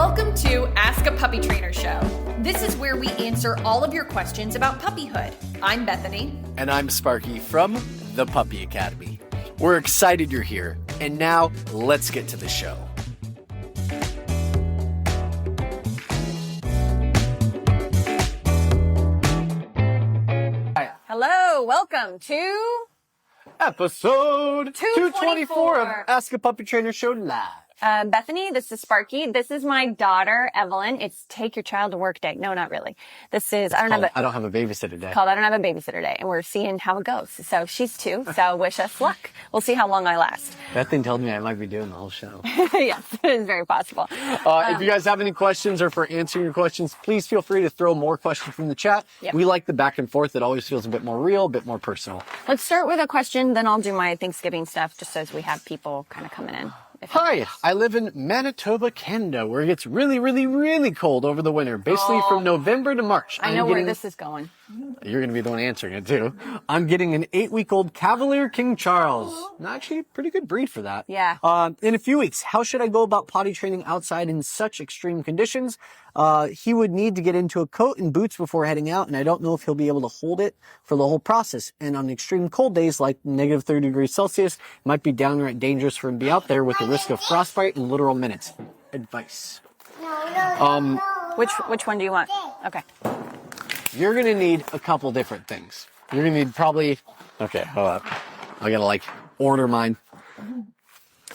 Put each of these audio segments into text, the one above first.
Welcome to Ask a Puppy Trainer Show. This is where we answer all of your questions about puppyhood. I'm Bethany. And I'm Sparky from the Puppy Academy. We're excited you're here. And now, let's get to the show. Hello, welcome to Episode 224 of 224 Ask a Puppy Trainer Show Live. Bethany. This is Sparky. This is my daughter, Evelyn. It's Take Your Child to Work Day. No, not really. This is, I don't have a babysitter day. I don't have a babysitter day. And we're seeing how it goes. So she's 2. So wish us luck. We'll see how long I last. Bethany told me I might be doing the whole show. Yes, it is very possible. If you guys have any questions or for answering your questions, please feel free to throw more questions from the chat. Yep. We like the back and forth. It always feels a bit more real, a bit more personal. Let's start with a question. Then I'll do my Thanksgiving stuff just as we have people kind of coming in. Hi, I live in Manitoba, Canada, where it gets really, really, really cold over the winter, basically from November to March. I know where this is going. You're going to be the one answering it, too. I'm getting an 8-week-old Cavalier King Charles. Actually, a pretty good breed for that. Yeah. In a few weeks, how should I go about potty training outside in such extreme conditions? He would need to get into a coat and boots before heading out, and I don't know if he'll be able to hold it for the whole process. And on extreme cold days, like negative 30 degrees Celsius, it might be downright dangerous for him to be out there with the risk of frostbite in literal minutes. Advice. Which one do you want? Okay. You're going to need a couple different things. You're going to need probably... Okay, hold up. I got to, order mine.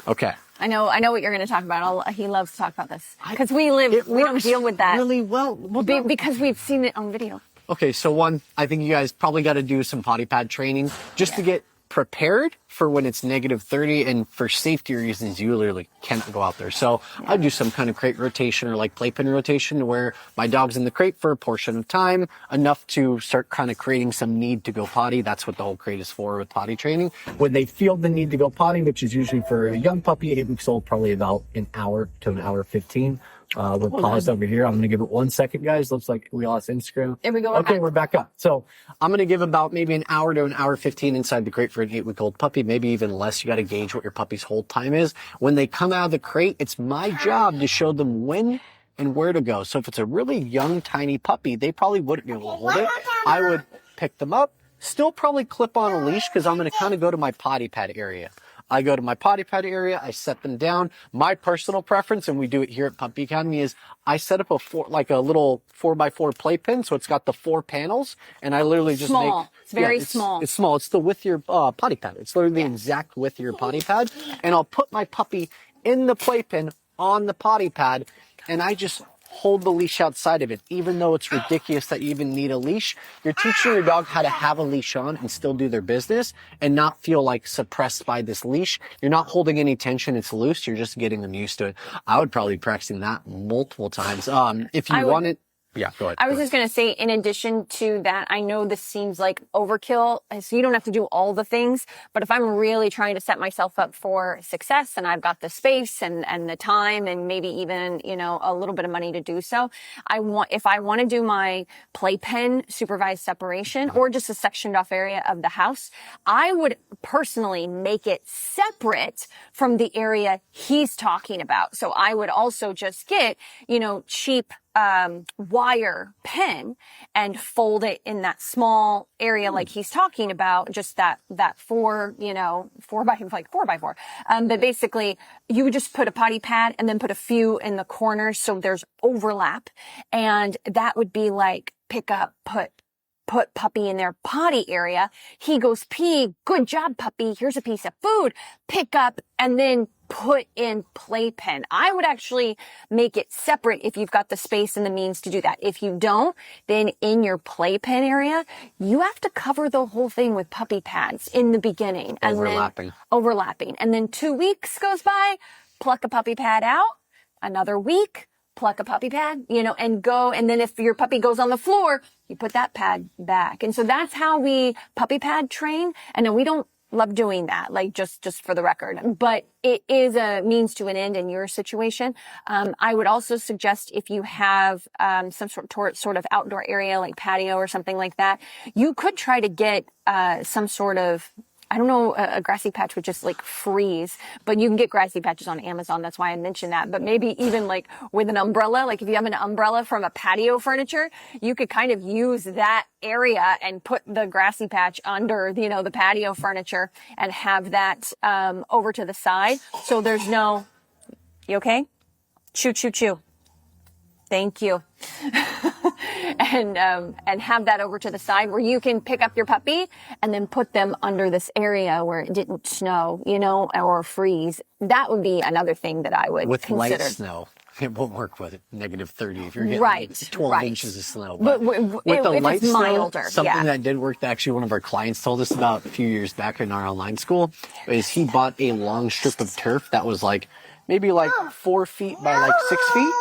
Okay. I know what you're going to talk about. He loves to talk about this. Because we don't deal with that. Really well. Because we've seen it on video. Okay, so one, I think you guys probably got to do some potty pad training just to get prepared for when it's negative 30, and for safety reasons, you literally can't go out there. So I do some kind of crate rotation or playpen rotation where my dog's in the crate for a portion of time, enough to start kind of creating some need to go potty. That's what the whole crate is for with potty training. When they feel the need to go potty, which is usually for a young puppy, 8 weeks old, probably about an hour to an hour 15. We're paused over here. I'm going to give it 1 second, guys. Looks like we lost Instagram. There we go. Okay, we're back up. So I'm going to give about maybe an hour to an hour 15 inside the crate for an 8-week-old puppy, maybe even less. You got to gauge what your puppy's hold time is. When they come out of the crate, it's my job to show them when and where to go. So if it's a really young, tiny puppy, they probably wouldn't be able to hold it. I would pick them up, still probably clip on a leash because I'm going to kind of go to my potty pad area. I go to my potty pad area, I set them down. My personal preference, and we do it here at Puppy Academy, is I set up a little 4x4 playpen, so it's got the 4 panels, and I literally just It's very small. It's small. It's the width of your potty pad. It's literally the exact width of your potty pad. And I'll put my puppy in the playpen on the potty pad, and I just hold the leash outside of it. Even though it's ridiculous that you even need a leash, you're teaching your dog how to have a leash on and still do their business and not feel suppressed by this leash. You're not holding any tension. It's loose. You're just getting them used to it. I would probably be practicing that multiple times. If you want it. Yeah, go ahead. I was just going to say, in addition to that, I know this seems like overkill, so you don't have to do all the things, but if I'm really trying to set myself up for success and I've got the space and the time and maybe even, a little bit of money to do so, if I want to do my playpen supervised separation or just a sectioned off area of the house, I would personally make it separate from the area he's talking about. So I would also just get, cheap wire pen and fold it in that small area like he's talking about, just that 4 by 4. But basically you would just put a potty pad and then put a few in the corners so there's overlap, and that would be pick up, put puppy in their potty area. He goes pee. Good job, puppy. Here's a piece of food. Pick up and then put in playpen. I would actually make it separate if you've got the space and the means to do that. If you don't, then in your playpen area, you have to cover the whole thing with puppy pads in the beginning. Overlapping. And then 2 weeks goes by, pluck a puppy pad out, another week, pluck a puppy pad, and go. And then if your puppy goes on the floor, you put that pad back. And so that's how we puppy pad train. And then we don't love doing that, just for the record, but it is a means to an end in your situation. I would also suggest if you have, some sort of outdoor area like patio or something like that, you could try to get, some sort of I don't know, a grassy patch would just like freeze, but you can get grassy patches on Amazon. That's why I mentioned that. But maybe even like with an umbrella, like if you have an umbrella from a patio furniture, you could kind of use that area and put the grassy patch under, you know, the patio furniture and have that, over to the side. So there's no, you okay? Chew, chew, chew. Thank you. And have that over to the side where you can pick up your puppy and then put them under this area where it didn't snow, you know, or freeze. That would be another thing that I would With consider. light snow, it won't work with -30 if you're getting Right, like 12 right. inches of snow. But with if the it's light snow, milder, something yeah. that did work that actually one of our clients told us about a few years back in our online school is he bought a long strip of turf that was like maybe like 4 feet by like 6 feet.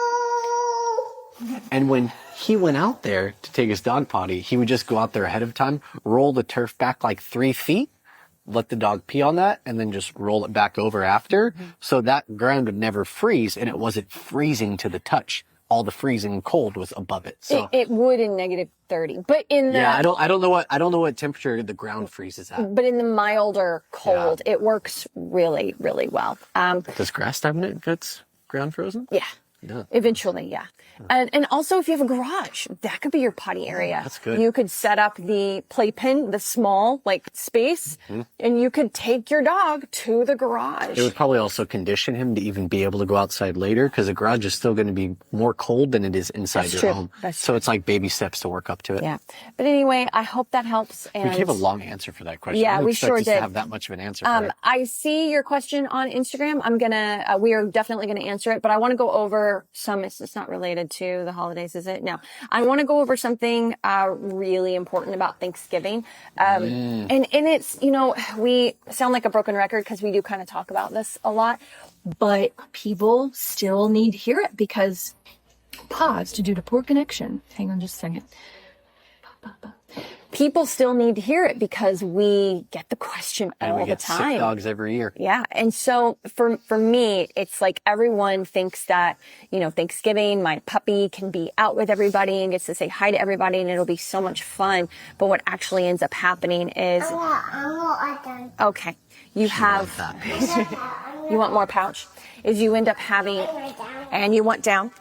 And when he went out there to take his dog potty, he would just go out there ahead of time, roll the turf back like 3 feet, let the dog pee on that, and then just roll it back over after. So that ground would never freeze, and it wasn't freezing to the touch. All the freezing cold was above it. So It would in -30, but in the, yeah, I don't know what temperature the ground freezes at. but in the milder cold, it works really, really well. Does grass time when it gets ground frozen? Yeah. Yeah. Eventually, yeah. And also if you have a garage, that could be your potty area. That's good. You could set up the playpen, the small like space, and you could take your dog to the garage. It would probably also condition him to even be able to go outside later because the garage is still going to be more cold than it is inside That's your true. home. That's so it's like baby steps to work up to it. Yeah. But anyway, I hope that helps. And We gave a long answer for that question. Yeah, I didn't we expect sure us did. to have that much of an answer for it. I see your question on Instagram. We are definitely going to answer it, but I want to go over it's not related to the holidays, is it? No. I want to go over something, really important about Thanksgiving. And it's, you know, we sound like a broken record because we do kind of talk about this a lot, But people still need to hear it because pause to do the poor connection. Hang on just a second. people still need to hear it because we get the question And all we the get sick time. dogs every year. Yeah. And so for me, it's like everyone thinks that, you know, Thanksgiving, my puppy can be out with everybody and gets to say hi to everybody and it'll be so much fun. But what actually ends up happening is, okay, you have, you want more pouch, is you end up having, and you want down,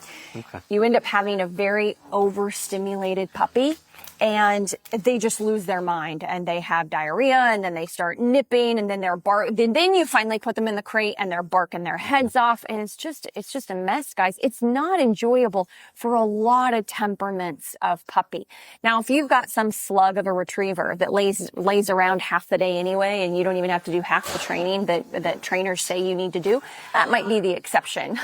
you end up having a very overstimulated puppy. And they just lose their mind and they have diarrhea and then they start nipping and then they're then you finally put them in the crate and they're barking their heads off. And it's just a mess, guys. It's not enjoyable for a lot of temperaments of puppy. Now, if you've got some slug of a retriever that lays around half the day anyway, and you don't even have to do half the training that trainers say you need to do, that might be the exception.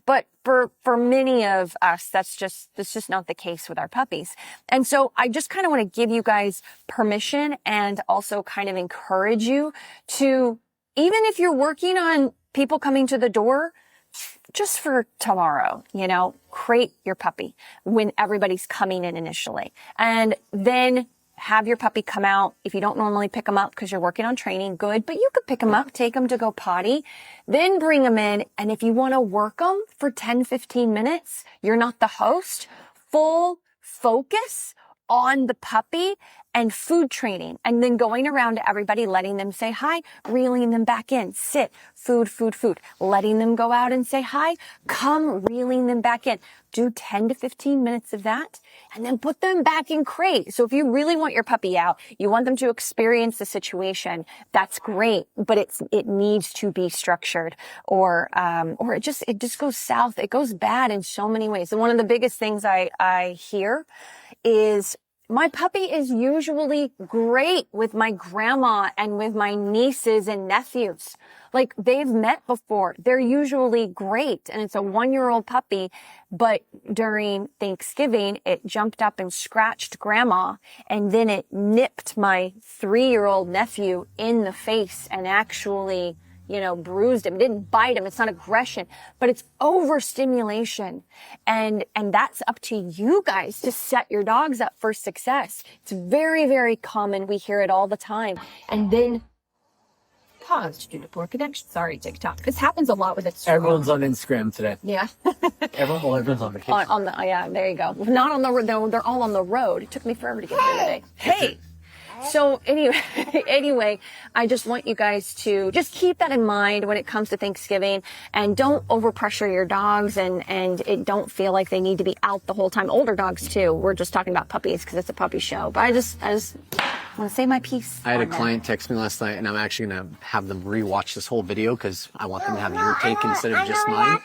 But for many of us, that's just not the case with our puppies. And so I just kind of want to give you guys permission and also kind of encourage you to, even if you're working on people coming to the door, just for tomorrow, you know, crate your puppy when everybody's coming in initially. And then have your puppy come out. If you don't normally pick them up because you're working on training, good, but you could pick them up, take them to go potty, then bring them in. And if you want to work them for 10, 15 minutes, you're not the host, full focus on the puppy and food training, and then going around to everybody, letting them say hi, reeling them back in, sit, food, food, food, letting them go out and say hi, come, reeling them back in. Do 10 to 15 minutes of that and then put them back in crate. So if you really want your puppy out, you want them to experience the situation, that's great, but it needs to be structured or it just goes south. It goes bad in so many ways. And one of the biggest things I hear is, my puppy is usually great with my grandma and with my nieces and nephews. Like, they've met before. They're usually great. And it's a 1-year-old puppy. But during Thanksgiving, it jumped up and scratched grandma. And then it nipped my 3-year-old nephew in the face and actually, you know, bruised him. It didn't bite him. It's not aggression, but it's overstimulation. And that's up to you guys to set your dogs up for success. It's very, very common. We hear it all the time. And then Pause to do the poor connection. Sorry, TikTok. This happens a lot with it. Everyone's on Instagram today. yeah. Everyone's on vacation. Yeah, there you go. Not on the road. They're all on the road. It took me forever to get here today. Hey. So anyway, I just want you guys to just keep that in mind when it comes to Thanksgiving, and don't overpressure your dogs, and it don't feel like they need to be out the whole time. Older dogs too. We're just talking about puppies because it's a puppy show. But I just want to say my piece. I had a client text me last night, and I'm actually going to have them rewatch this whole video because I want them to have your take instead of just mine.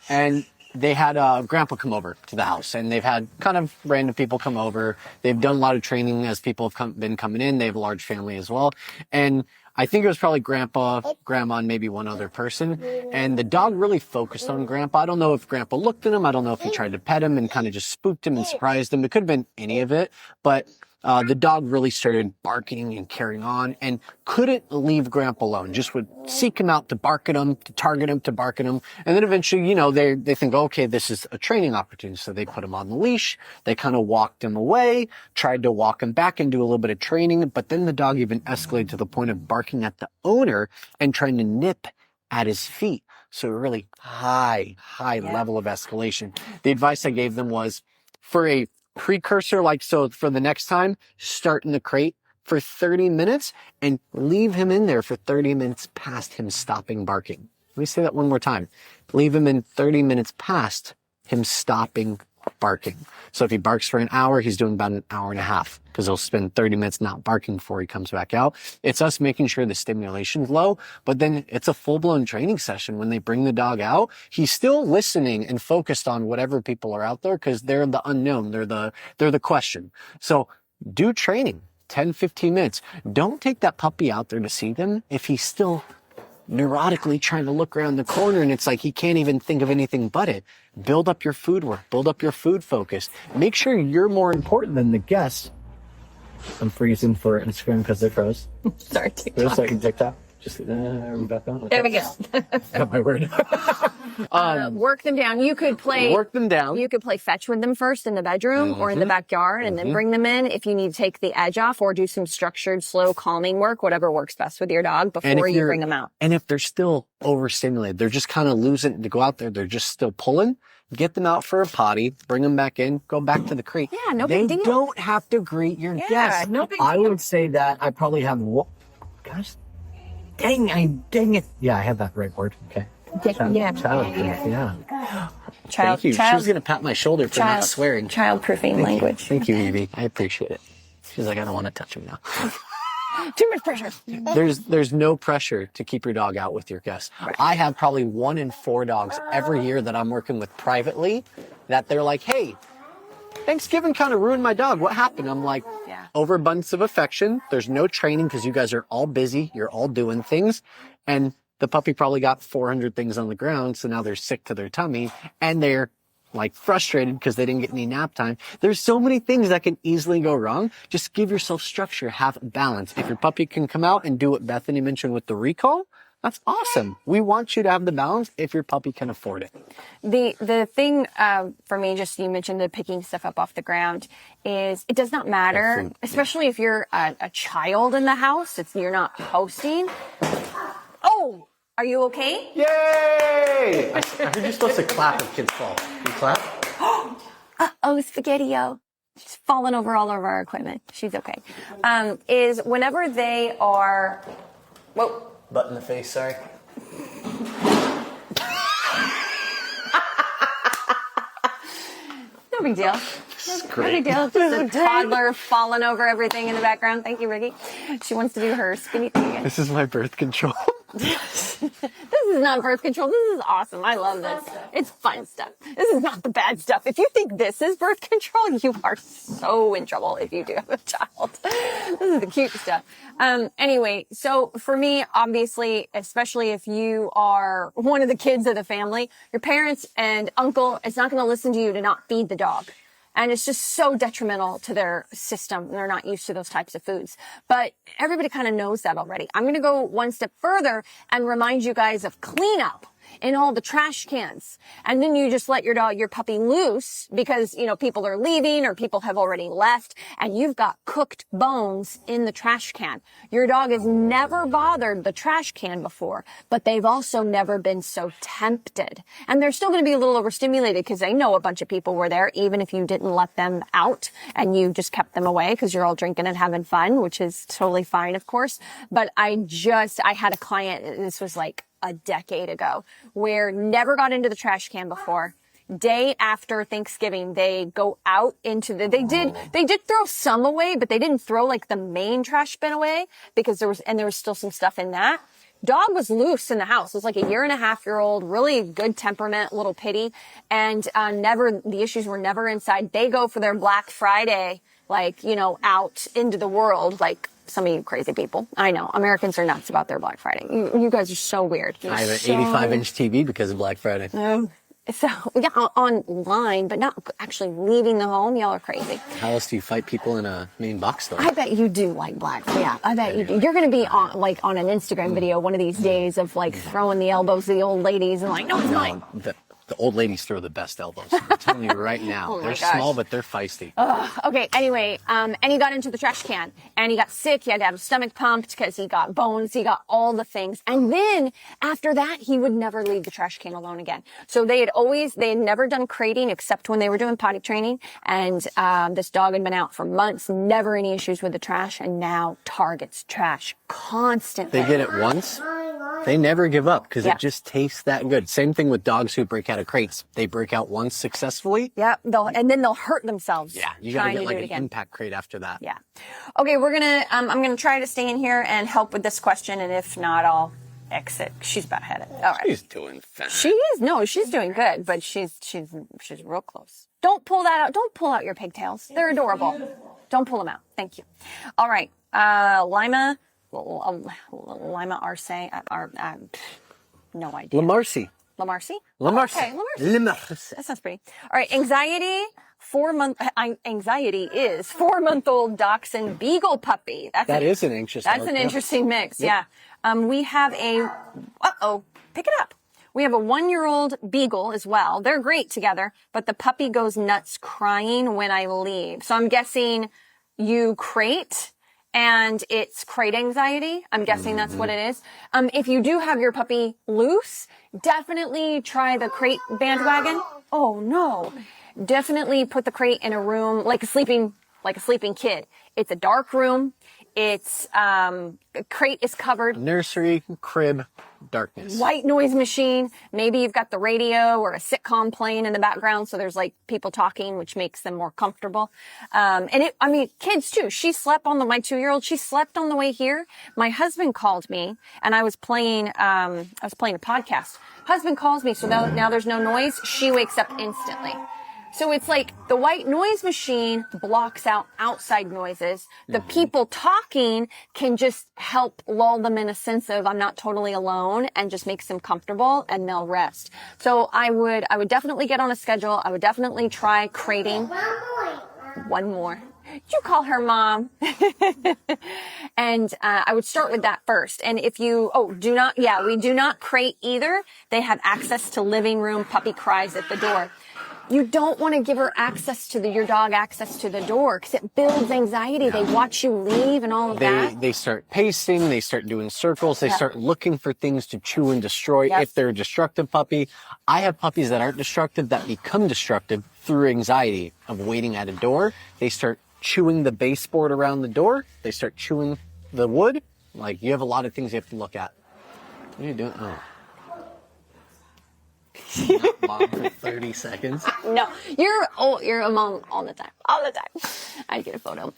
And they had grandpa come over to the house, and they've had kind of random people come over. They've done a lot of training as people have been coming in. They have a large family as well. And I think it was probably grandpa, grandma, and maybe one other person. And the dog really focused on grandpa. I don't know if grandpa looked at him. I don't know if he tried to pet him and kind of just spooked him and surprised him. It could have been any of it, but the dog really started barking and carrying on and couldn't leave grandpa alone. Just would seek him out to bark at him, to target him, to bark at him. And then eventually, you know, they think, okay, this is a training opportunity. So they put him on the leash. They kind of walked him away, tried to walk him back and do a little bit of training. But then the dog even escalated to the point of barking at the owner and trying to nip at his feet. So a really high level of escalation. The advice I gave them was, for a precursor, like, so for the next time, start in the crate for 30 minutes and leave him in there for 30 minutes past him stopping barking. Let me say that one more time. Leave him in 30 minutes past him stopping barking. So if he barks for an hour, he's doing about an hour and a half because he'll spend 30 minutes not barking before he comes back out. It's us making sure the stimulation's low, but then it's a full-blown training session. When they bring the dog out, he's still listening and focused on whatever people are out there because they're the unknown. They're the question. So do training, 10, 15 minutes. Don't take that puppy out there to see them if he's still neurotically trying to look around the corner and it's like he can't even think of anything but it. Build up your food work, build up your food focus. Make sure you're more important than the guest. I'm freezing for Instagram because they froze. Sorry, TikTok. Just like TikTok. Just are we back on? Okay. There we go. Got my word. Work them down. You could play. Work them down. You could play fetch with them first in the bedroom or in the backyard, and then bring them in if you need to take the edge off, or do some structured, slow, calming work, whatever works best with your dog before you bring them out. And if they're still overstimulated, they're just kind of losing it to go out there, they're just still pulling. Get them out for a potty, bring them back in, go back to the crate. Yeah, no big deal. They don't have to greet your guests. No big deal. I would say that I probably have, gosh, dang it. Yeah, I have that right word. Okay. Yeah. Thank you. She was going to pat my shoulder for not swearing. Childproofing language. Thank you, Evie. I appreciate it. She's like, I don't want to touch him now. Too much pressure. There's no pressure to keep your dog out with your guests. Right. I have probably 1 in 4 dogs every year that I'm working with privately that they're like, hey, Thanksgiving kind of ruined my dog. What happened? I'm like, overabundance of affection. There's no training because you guys are all busy. You're all doing things. And the puppy probably got 400 things on the ground. So now they're sick to their tummy and they're like frustrated because they didn't get any nap time. There's so many things that can easily go wrong. Just give yourself structure, have balance. If your puppy can come out and do what Bethany mentioned with the recall, that's awesome. We want you to have the balance if your puppy can afford it. The thing for me, just you mentioned the picking stuff up off the ground, is it does not matter, especially if you're a child in the house. You're not hosting. Oh, are you okay? Yay! I heard you're supposed to clap if kids fall. Can you clap? Uh-oh, Spaghetti-O. She's fallen over all of our equipment. She's okay. Is whenever they are... Whoa. Butt in the face, sorry. No big deal. No big deal. Just a toddler falling over everything in the background. Thank you, Ricky. She wants to do her skinny thing again. This is my birth control. This is not birth control. This is awesome. I love this. It's fun stuff. This is not the bad stuff. If you think this is birth control, you are so in trouble if you do have a child. This is the cute stuff. Anyway, so for me, obviously, especially if you are one of the kids of the family, your parents and uncle is not going to listen to you to not feed the dog. And it's just so detrimental to their system. They're not used to those types of foods. But everybody kind of knows that already. I'm going to go one step further and remind you guys of cleanup. in all the trash cans. And then you just let your puppy loose because, you know, people are leaving or people have already left and you've got cooked bones in the trash can. Your dog has never bothered the trash can before, but they've also never been so tempted. And they're still going to be a little overstimulated because they know a bunch of people were there, even if you didn't let them out and you just kept them away because you're all drinking and having fun, which is totally fine, of course. But I had a client, this was like a decade ago, where never got into the trash can before. Day after Thanksgiving, they go out into they did throw some away, but they didn't throw like the main trash bin away because there was still some stuff in that. Dog was loose in the house. It was like a 1.5-year-old, really good temperament, little pity. And, the issues were never inside. They go for their Black Friday, like, you know, out into the world, like some of you crazy people. I know. Americans are nuts about their Black Friday. You guys are so weird. I have an 85-inch TV because of Black Friday. So, yeah, online, but not actually leaving the home. Y'all are crazy. How else do you fight people in a main box store? I bet you do like Black Friday. Yeah, I bet you do. You're going to be on an Instagram video one of these days of like throwing the elbows to the old ladies and like, no, it's mine. The old ladies throw the best elbows. I'm telling you right now. They're small, but they're feisty. Okay, anyway, and he got into the trash can, and he got sick. He had to have his stomach pumped because he got bones. He got all the things. And then, after that, he would never leave the trash can alone again. So they had never done crating except when they were doing potty training. And this dog had been out for months, never any issues with the trash, and now targets trash constantly. They get it once. They never give up because it just tastes that good. Same thing with dogs who break out of crates. They break out once successfully. Yeah, and then they'll hurt themselves. Yeah, you gotta get like an impact crate after that. Yeah. Okay, I'm gonna try to stay in here and help with this question, and if not, I'll exit. She's about headed. All right. She's doing fine. She is. No, she's doing good, but she's real close. Don't pull that out. Don't pull out your pigtails. They're adorable. Don't pull them out. Thank you. All right. Lima Arce, no idea. LaMarcy. LaMarcy? LaMarcy. Okay, LaMarcy. That sounds pretty. All right, anxiety is 4-month-old Dachshund Beagle puppy. That's an interesting mix. Yep. Yeah. We have pick it up. We have a 1-year-old Beagle as well. They're great together, but the puppy goes nuts crying when I leave. So I'm guessing you crate. And it's crate anxiety. I'm guessing that's what it is. If you do have your puppy loose, definitely try the crate bandwagon. Oh no. Definitely put the crate in a room like a sleeping kid. It's a dark room. It's, crate is covered. Nursery, crib, darkness. White noise machine. Maybe you've got the radio or a sitcom playing in the background. So there's like people talking, which makes them more comfortable. Kids too. My 2-year-old, she slept on the way here. My husband called me and I was playing a podcast. Husband calls me. So now there's no noise. She wakes up instantly. So it's like the white noise machine blocks out outside noises. The people talking can just help lull them in a sense of I'm not totally alone and just makes them comfortable and they'll rest. So I would definitely get on a schedule. I would definitely try crating. One more. Did you call her mom? And I would start with that first. And if you, we do not crate either. They have access to living room. Puppy cries at the door. You don't want to give your dog access to the door because it builds anxiety. They watch you leave and all of that. They start pacing. They start doing circles. They start looking for things to chew and destroy. If they're a destructive puppy, I have puppies that aren't destructive that become destructive through anxiety of waiting at a door. They start chewing the baseboard around the door. They start chewing the wood. Like you have a lot of things you have to look at. What are you doing? Oh. Mom for 30 seconds. No, you're a mom all the time. I get a photo.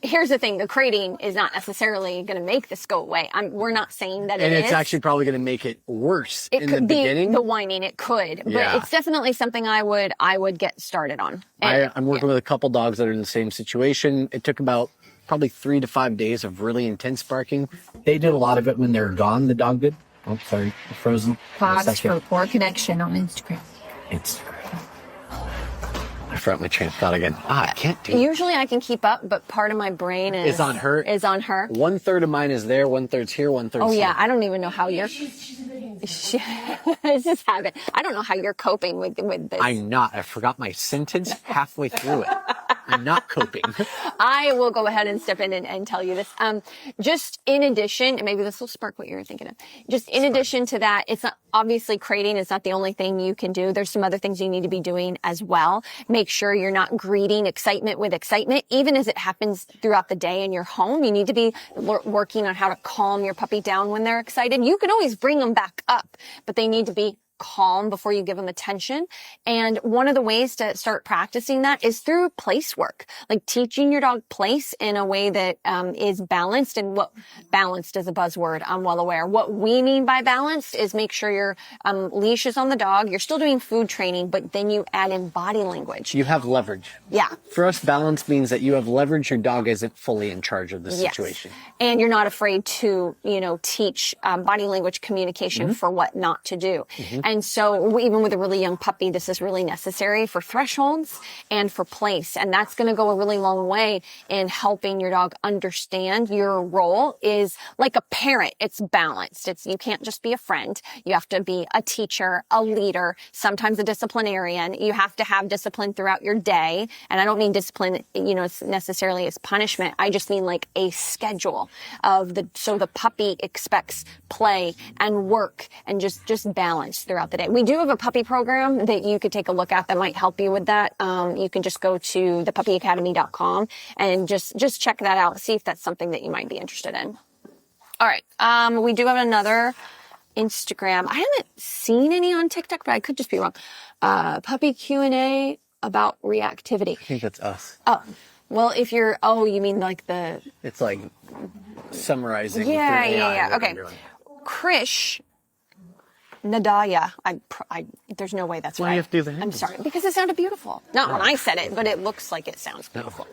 Here's the thing: the crating is not necessarily going to make this go away. We're not saying that and it's actually probably going to make it worse in the beginning. The whining, it could, but it's definitely something I would get started on. I'm working with a couple dogs that are in the same situation. It took about probably 3 to 5 days of really intense barking. They did a lot of it when they were gone. The dog did. Oh, sorry, frozen. Pause for poor connection on Instagram. I forgot my train of thought again. I can't do it. Usually I can keep up, but part of my brain is on her. 1/3 of mine is there, 1/3's here, 1/3's here. Oh yeah, I don't even know how you're. It's just habit. I don't know how you're coping with this. I'm not. I forgot my sentence halfway through it. I'm not coping. I will go ahead and step in and tell you this. Just in addition, and maybe this will spark what you're thinking of. Just in addition to that, it's not obviously crating is not the only thing you can do. There's some other things you need to be doing as well. Make sure you're not greeting excitement with excitement, even as it happens throughout the day in your home. You need to be working on how to calm your puppy down when they're excited. You can always bring them back up, but they need to be calm before you give them attention. And one of the ways to start practicing that is through place work, like teaching your dog place in a way that is balanced. And what balanced is a buzzword, I'm well aware. What we mean by balanced is make sure your leash is on the dog. You're still doing food training, but then you add in body language. You have leverage. Yeah. For us, balance means that you have leverage. Your dog isn't fully in charge of the situation. Yes. And you're not afraid to, teach body language communication for what not to do. And so even with a really young puppy, this is really necessary for thresholds and for place. And that's going to go a really long way in helping your dog understand your role is like a parent. It's balanced. You can't just be a friend. You have to be a teacher, a leader, sometimes a disciplinarian. You have to have discipline throughout your day. And I don't mean discipline, necessarily as punishment. I just mean like a schedule so the puppy expects play and work and just balance throughout the day. We do have a puppy program that you could take a look at that might help you with that. You can just go to thepuppyacademy.com and just check that out. See if that's something that you might be interested in. All right. We do have another Instagram. I haven't seen any on TikTok, but I could just be wrong. Puppy Q&A about reactivity. I think that's us. Oh, well, you mean like the... It's like summarizing. Yeah. Okay. Krish Nadaya. There's no way that's Why right. do you have to do the I'm handles? sorry, because it sounded beautiful. Not when I said it, but it looks like it sounds beautiful.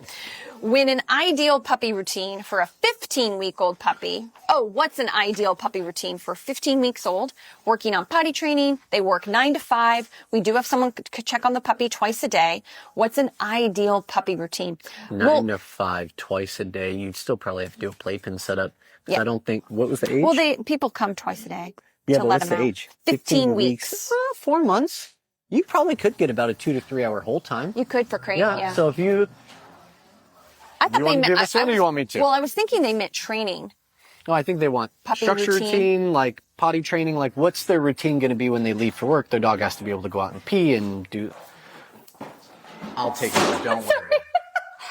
When an ideal puppy routine for a 15-week-old puppy. Oh, what's an ideal puppy routine for 15 weeks old? Working on potty training. They work 9 to 5. We do have someone could check on the puppy twice a day. What's an ideal puppy routine? 9 to 5 twice a day. You'd still probably have to do a playpen setup. Yeah. I don't think, what was the age? Well, people come twice a day. Yeah, to but let what's them the out. age? 15 weeks. 4 months. You probably could get about a 2 to 3 hour hold time. You could for crate, Yeah. yeah. So if you I thought you want to do this one or you want me to? Well, I was thinking they meant training. No, I think they want Puppy structure routine, like potty training. Like, what's their routine going to be when they leave for work? Their dog has to be able to go out and pee and do. I'll take it. Don't worry.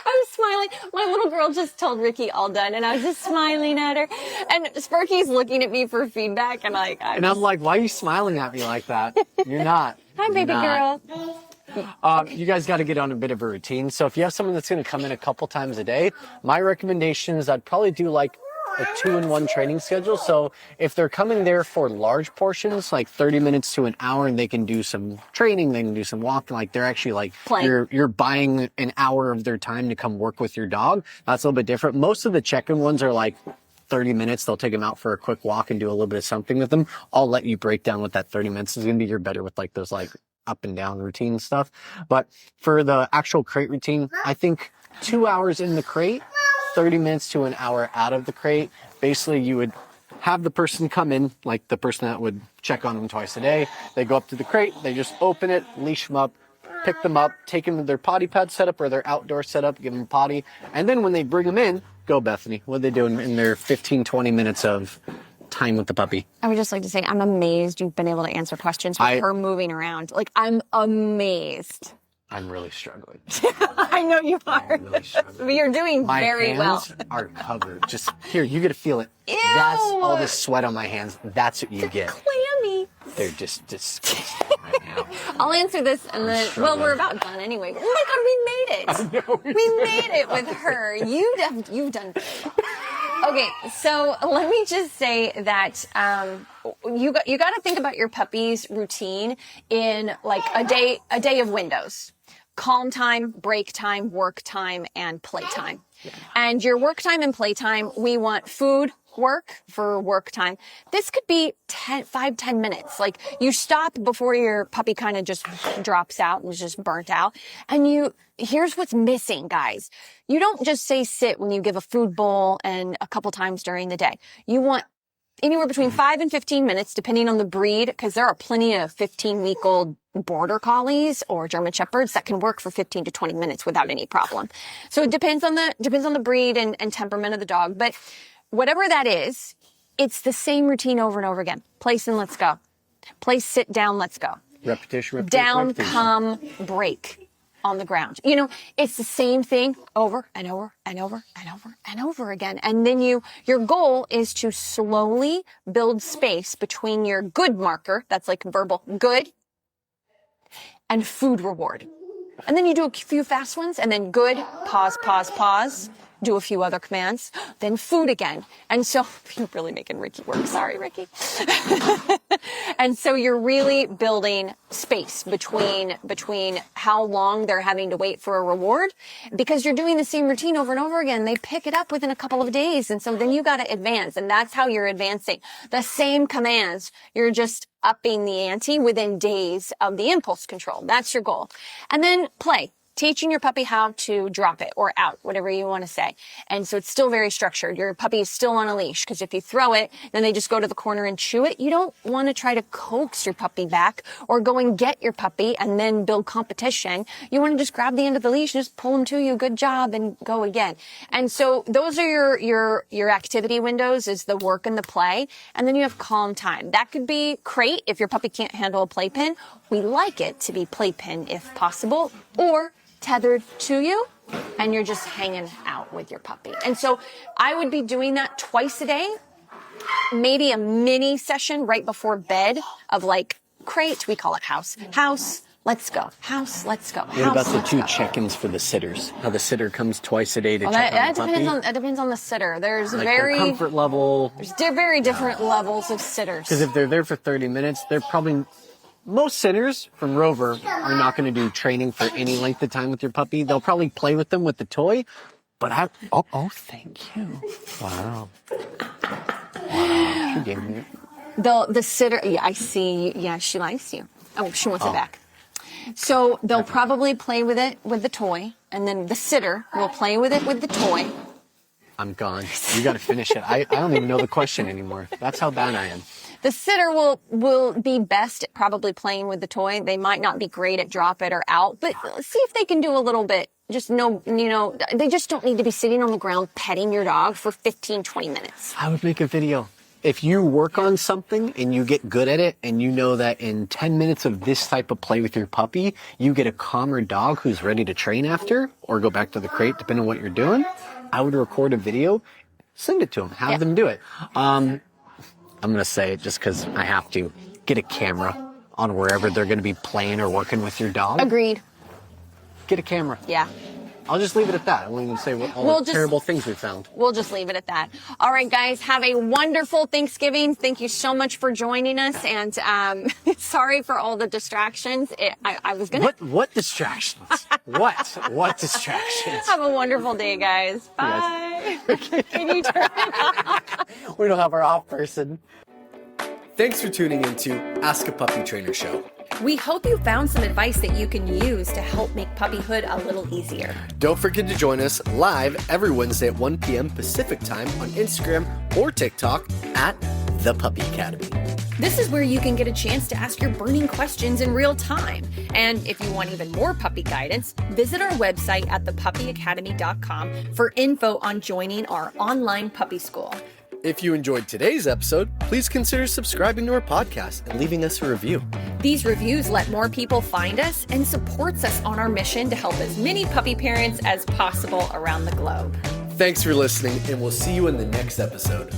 I was smiling. My little girl just told Ricky all done, and I was just smiling at her. And Sparky's looking at me for feedback, and I'm like, why are you smiling at me like that? You're not. Hi, baby girl. You guys got to get on a bit of a routine. So if you have someone that's going to come in a couple times a day, my recommendation is I'd probably do like a 2-in-1 training schedule. So if they're coming there for large portions, like 30 minutes to an hour, and they can do some training, they can do some walking, like they're actually like you're buying an hour of their time to come work with your dog. That's a little bit different. Most of the check-in ones are like 30 minutes. They'll take them out for a quick walk and do a little bit of something with them. I'll let you break down what that 30 minutes is going to be. You're better with like those like up and down routine stuff. But for the actual crate routine, I think 2 hours in the crate, 30 minutes to an hour out of the crate. Basically, you would have the person come in, like the person that would check on them twice a day. They go up to the crate, they just open it, leash them up, pick them up, take them to their potty pad setup or their outdoor setup, give them a potty. And then when they bring them in, go Bethany. What are they doing in their 15, 20 minutes of time with the puppy? I would just like to say I'm amazed you've been able to answer questions with her moving around. Like, I'm amazed. I'm really struggling. I know you are. I'm really struggling. But you're doing very well. My hands are covered. Just here, you get to feel it. Ew. That's all the sweat on my hands. That's what you get. Clammy. They're just disgusting right now. I'll answer this and then, well, we're about done anyway. Oh my God, we made it. I know, we made it with her. You've done great. Okay, so let me just say that you got to think about your puppy's routine in like a day of windows. Calm time, break time, work time, and playtime. And your work time and playtime, we want food, work for work time. This could be 5-10 minutes. Like, you stop before your puppy kind of just drops out and is just burnt out. And here's what's missing, guys. You don't just say sit when you give a food bowl and a couple times during the day. You want anywhere between 5 and 15 minutes, depending on the breed, because there are plenty of 15-week-old border collies or German shepherds that can work for 15 to 20 minutes without any problem. So it depends on the breed and temperament of the dog. But whatever that is, it's the same routine over and over again. Place and let's go. Place, sit down, let's go. Repetition. Down, repetition. come, break on the ground. You know, it's the same thing over and over and over and over and over again. And then your goal is to slowly build space between your good marker, that's like verbal good, and food reward. And then you do a few fast ones, and then good, pause, pause, pause, do a few other commands, then food again. And so you're really making Ricky work. Sorry, Ricky. And so you're really building space between how long they're having to wait for a reward, because you're doing the same routine over and over again. They pick it up within a couple of days. And so then you got to advance, and that's how you're advancing. The same commands, you're just upping the ante within days of the impulse control. That's your goal. And then play. Teaching your puppy how to drop it or out, whatever you want to say. And so it's still very structured. Your puppy is still on a leash, because if you throw it, then they just go to the corner and chew it. You don't want to try to coax your puppy back or go and get your puppy and then build competition. You want to just grab the end of the leash and just pull them to you. Good job, and go again. And so those are your activity windows, is the work and the play. And then you have calm time. That could be crate if your puppy can't handle a playpen. We like it to be playpen if possible, or tethered to you, and you're just hanging out with your puppy. And so I would be doing that twice a day, maybe a mini session right before bed of like crate, we call it house, let's go, house, let's go. What about the two check-ins for the sitters? How the sitter comes twice a day to check on the puppy? That depends on the sitter. There's like their comfort level. There's very different levels of sitters. Because if they're there for 30 minutes, they're probably... Most sitters from Rover are not going to do training for any length of time with your puppy. They'll probably play with them with the toy, but thank you. Wow. She gave me it. The sitter, yeah, I see. Yeah, she likes you. Oh, she wants it back. So they'll probably play with it with the toy, and then the sitter will play with it with the toy. I'm gone. You got to finish it. I don't even know the question anymore. That's how bad I am. The sitter will be best at probably playing with the toy. They might not be great at drop it or out, but see if they can do a little bit. Just they just don't need to be sitting on the ground petting your dog for 15, 20 minutes. I would make a video. If you work on something and you get good at it, and you know that in 10 minutes of this type of play with your puppy, you get a calmer dog who's ready to train after or go back to the crate, depending on what you're doing, I would record a video, send it to them, have them do it. I'm going to say it just because I have to. Get a camera on wherever they're going to be playing or working with your dog. Agreed. Get a camera. Yeah. I'll just leave it at that. I won't even say what all the terrible things we found. We'll just leave it at that. All right, guys, have a wonderful Thanksgiving. Thank you so much for joining us. And sorry for all the distractions. I was going to... What distractions? What distractions? Have a wonderful day, guys. Bye. Can you turn it off? We don't have our off person. Thanks for tuning into Ask a Puppy Trainer Show. We hope you found some advice that you can use to help make puppyhood a little easier. Don't forget to join us live every Wednesday at 1 p.m. Pacific time on Instagram or TikTok at The Puppy Academy. This is where you can get a chance to ask your burning questions in real time. And if you want even more puppy guidance, visit our website at thepuppyacademy.com for info on joining our online puppy school. If you enjoyed today's episode, please consider subscribing to our podcast and leaving us a review. These reviews let more people find us and supports us on our mission to help as many puppy parents as possible around the globe. Thanks for listening, and we'll see you in the next episode.